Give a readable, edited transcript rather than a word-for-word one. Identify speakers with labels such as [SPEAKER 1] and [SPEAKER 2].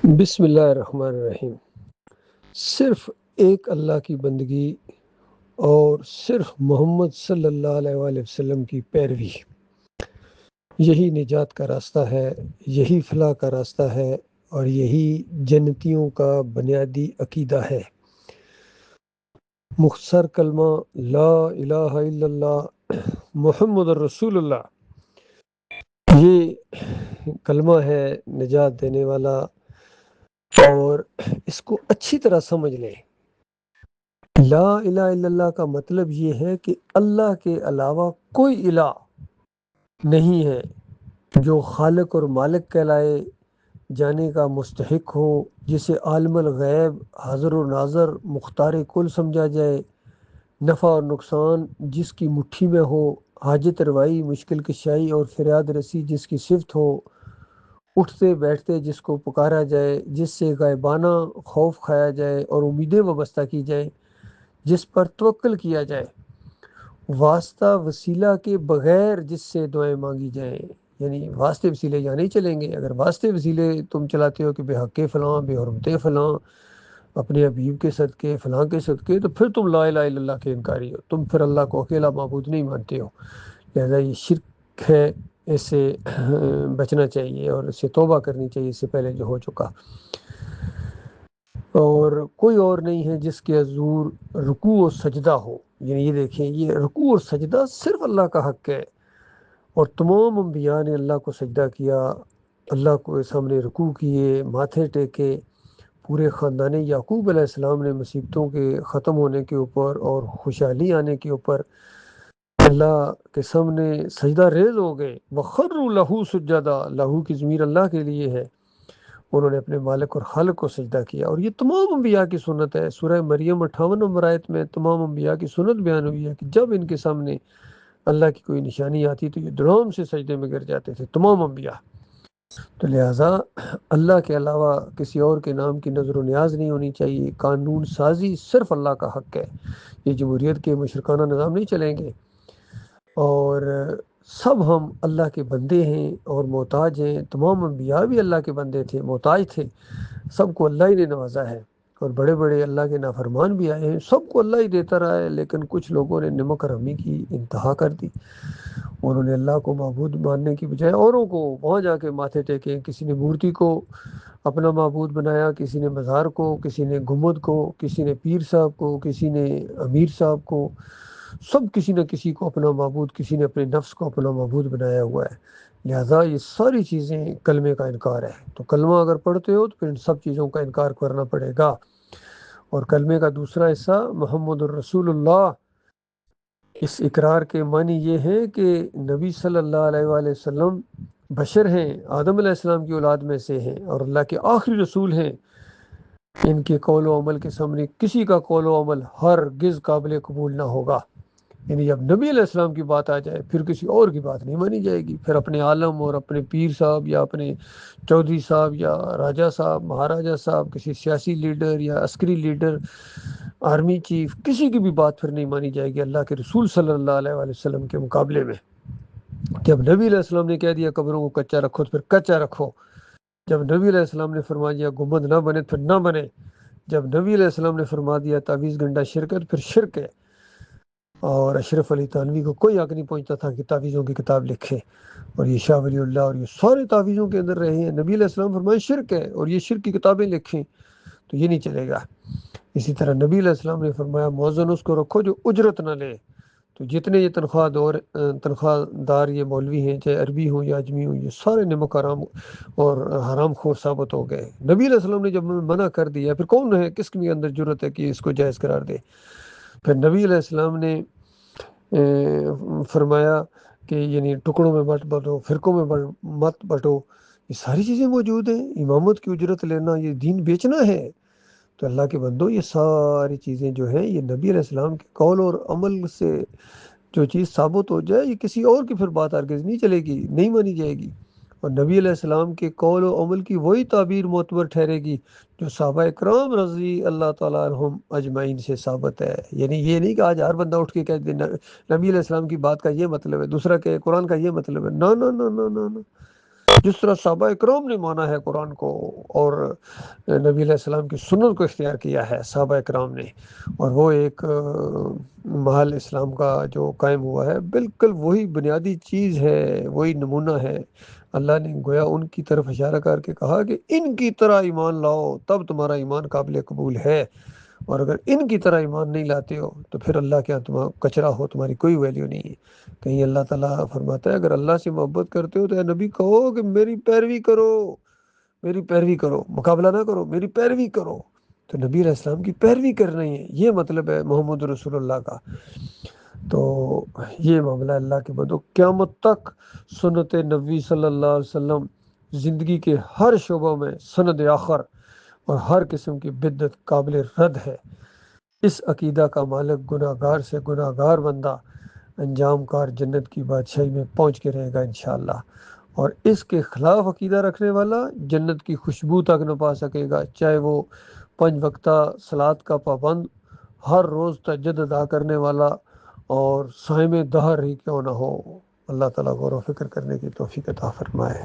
[SPEAKER 1] بسم اللہ الرحمن الرحیم۔ صرف ایک اللہ کی بندگی اور صرف محمد صلی اللہ علیہ وآلہ وسلم کی پیروی، یہی نجات کا راستہ ہے، یہی فلاح کا راستہ ہے اور یہی جنتیوں کا بنیادی عقیدہ ہے۔ مختصر کلمہ لا الہ الا اللہ محمد الرسول اللہ، یہ کلمہ ہے نجات دینے والا، اور اس کو اچھی طرح سمجھ لیں۔ لا الہ الا اللہ کا مطلب یہ ہے کہ اللہ کے علاوہ کوئی الہ نہیں ہے جو خالق اور مالک کہلائے جانے کا مستحق ہو، جسے عالم الغیب، حاضر و ناظر، مختار کل سمجھا جائے، نفع اور نقصان جس کی مٹھی میں ہو، حاجت روائی، مشکل کشائی اور فریاد رسی جس کی صفت ہو، اٹھتے بیٹھتے جس کو پکارا جائے، جس سے غائبانہ خوف کھایا جائے اور امیدیں وابستہ کی جائیں، جس پر توکل کیا جائے، واسطہ وسیلہ کے بغیر جس سے دعائیں مانگی جائیں۔ یعنی واسطے وسیلے یہاں نہیں چلیں گے۔ اگر واسطے وسیلے تم چلاتے ہو کہ بے حق فلاں، بے حرمت فلاں، اپنے حبیب کے صدقے، فلاں کے صدقے، تو پھر تم لا الہ الا اللہ کے انکاری ہو، تم پھر اللہ کو اکیلا معبود نہیں مانتے ہو۔ لہذا یہ شرک ہے، اس سے بچنا چاہیے اور اس سے توبہ کرنی چاہیے، اس سے پہلے جو ہو چکا۔ اور کوئی اور نہیں ہے جس کے حضور رکوع و سجدہ ہو۔ یعنی یہ دیکھیں، یہ رکوع اور سجدہ صرف اللہ کا حق ہے، اور تمام انبیاء نے اللہ کو سجدہ کیا، اللہ کو سامنے رکوع کیے، ماتھے ٹیکے۔ پورے خاندان یعقوب علیہ السلام نے مصیبتوں کے ختم ہونے کے اوپر اور خوشحالی آنے کے اوپر اللہ کے سامنے سجدہ ریز ہو گئے۔ وَخَرُّوا لَهُ سُجَّدًا، لہو کی ضمیر اللہ کے لیے ہے، انہوں نے اپنے مالک اور خالق کو سجدہ کیا۔ اور یہ تمام انبیاء کی سنت ہے۔ سورہ مریم 58 نمبر آیت میں تمام انبیاء کی سنت بیان ہوئی ہے کہ جب ان کے سامنے اللہ کی کوئی نشانی آتی تو یہ دھڑام سے سجدے میں گر جاتے تھے، تمام انبیاء۔ تو لہٰذا اللہ کے علاوہ کسی اور کے نام کی نظر و نیاز نہیں ہونی چاہیے۔ قانون سازی صرف اللہ کا حق ہے۔ یہ جمہوریت کے مشرکانہ نظام نہیں چلیں گے، اور سب ہم اللہ کے بندے ہیں اور محتاج ہیں۔ تمام انبیاء بھی اللہ کے بندے تھے، محتاج تھے، سب کو اللہ ہی نے نوازا ہے، اور بڑے بڑے اللہ کے نافرمان بھی آئے ہیں، سب کو اللہ ہی دیتا رہا ہے، لیکن کچھ لوگوں نے نمک حرامی کی انتہا کر دی۔ انہوں نے اللہ کو معبود ماننے کی بجائے اوروں کو وہاں جا کے ماتھے ٹیکے۔ کسی نے مورتی کو اپنا معبود بنایا، کسی نے مزار کو، کسی نے گنبد کو، کسی نے پیر صاحب کو، کسی نے امیر صاحب کو، سب کسی نہ کسی کو اپنا معبود، کسی نے اپنے نفس کو اپنا معبود بنایا ہوا ہے۔ لہٰذا یہ ساری چیزیں کلمے کا انکار ہے۔ تو کلمہ اگر پڑھتے ہو تو پھر ان سب چیزوں کا انکار کرنا پڑے گا۔ اور کلمے کا دوسرا حصہ محمد الرسول اللہ، اس اقرار کے معنی یہ ہے کہ نبی صلی اللہ علیہ وآلہ وسلم بشر ہیں، آدم علیہ السلام کی اولاد میں سے ہیں، اور اللہ کے آخری رسول ہیں۔ ان کے قول و عمل کے سامنے کسی کا قول و عمل ہرگز قابل قبول نہ ہوگا۔ یعنی جب نبی علیہ السلام کی بات آ جائے پھر کسی اور کی بات نہیں مانی جائے گی۔ پھر اپنے عالم اور اپنے پیر صاحب یا اپنے چودھری صاحب یا راجہ صاحب، مہاراجہ صاحب، کسی سیاسی لیڈر یا عسکری لیڈر، آرمی چیف، کسی کی بھی بات پھر نہیں مانی جائے گی اللہ کے رسول صلی اللہ علیہ وآلہ وسلم کے مقابلے میں۔ جب نبی علیہ السلام نے کہہ دیا قبروں کو کچا رکھو تو پھر کچا رکھو۔ جب نبی علیہ السلام نے فرما دیا گنبد نہ بنے پھر نہ بنے۔ جب نبی علیہ السلام نے فرما دیا تعویذ گنڈا شرک ہے تو پھر شرک ہے۔ اور اشرف علی تھانوی کو کوئی حق نہیں پہنچتا تھا کہ تعویذوں کی کتاب لکھے، اور یہ شاہ ولی اللہ اور یہ سارے تعویذوں کے اندر رہے ہیں۔ نبی علیہ السلام فرمائے شرک ہے، اور یہ شرک کی کتابیں لکھیں، تو یہ نہیں چلے گا۔ اسی طرح نبی علیہ السلام نے فرمایا مؤذن اس کو رکھو جو اجرت نہ لے۔ تو جتنے یہ تنخواہ دار یہ مولوی ہیں، چاہے عربی ہوں یا اجمی ہوں، یہ سارے نمک حرام اور حرام خور ثابت ہو گئے۔ نبی علیہ السلام نے جب منع کر دیا پھر کون ہے، کس کے اندر جرت ہے کہ اس کو جائز قرار دے؟ پھر نبی علیہ السلام نے فرمایا کہ یعنی ٹکڑوں میں مت بٹو، فرقوں میں مت بٹو۔ یہ ساری چیزیں موجود ہیں۔ امامت کی اجرت لینا یہ دین بیچنا ہے۔ تو اللہ کے بندو، یہ ساری چیزیں جو ہیں یہ نبی علیہ السلام کے قول اور عمل سے جو چیز ثابت ہو جائے، یہ کسی اور کی پھر بات ہرگز نہیں چلے گی، نہیں مانی جائے گی۔ اور نبی علیہ السلام کے قول و عمل کی وہی تعبیر معتبر ٹھہرے گی جو صحابہ اکرام رضی اللہ تعالیٰ عنہم اجمعین سے ثابت ہے۔ یعنی یہ نہیں کہ آج ہر بندہ اٹھ کے کہہ دے نبی علیہ السلام کی بات کا یہ مطلب ہے، دوسرا کہ قرآن کا یہ مطلب ہے۔ نہ نہ نہ نہ نہ نہ، جس طرح صحابہ اکرام نے مانا ہے قرآن کو اور نبی علیہ السلام کی سنت کو اختیار کیا ہے صحابہ اکرام نے، اور وہ ایک محل اسلام کا جو قائم ہوا ہے، بالکل وہی بنیادی چیز ہے، وہی نمونہ ہے۔ اللہ نے گویا ان کی طرف اشارہ کر کے کہا کہ ان کی طرح ایمان لاؤ تب تمہارا ایمان قابل قبول ہے، اور اگر ان کی طرح ایمان نہیں لاتے ہو تو پھر اللہ کے ہاں تمہارا کچرا ہو، تمہاری کوئی ویلیو نہیں ہے۔ کہیں اللہ تعالیٰ فرماتا ہے اگر اللہ سے محبت کرتے ہو تو اے نبی کہو کہ میری پیروی کرو، میری پیروی کرو، مقابلہ نہ کرو، میری پیروی کرو۔ تو نبی علیہ السلام کی پیروی کرنا ہے، یہ مطلب ہے محمد رسول اللہ کا۔ تو یہ معاملہ اللہ کے بندو، قیامت تک سنت نبی صلی اللہ علیہ وسلم زندگی کے ہر شعبوں میں سند آخر اور ہر قسم کی بدعت قابل رد ہے۔ اس عقیدہ کا مالک گناہ گار سے گناہ گار بندہ انجام کار جنت کی بادشاہی میں پہنچ کے رہے گا انشاءاللہ، اور اس کے خلاف عقیدہ رکھنے والا جنت کی خوشبو تک نہ پا سکے گا، چاہے وہ 5 وقتہ صلات کا پابند، ہر روز تہجد ادا کرنے والا اور صائم دہر ہی کیوں نہ ہو۔ اللہ تعالیٰ غور و فکر کرنے کی توفیق عطا فرمائے۔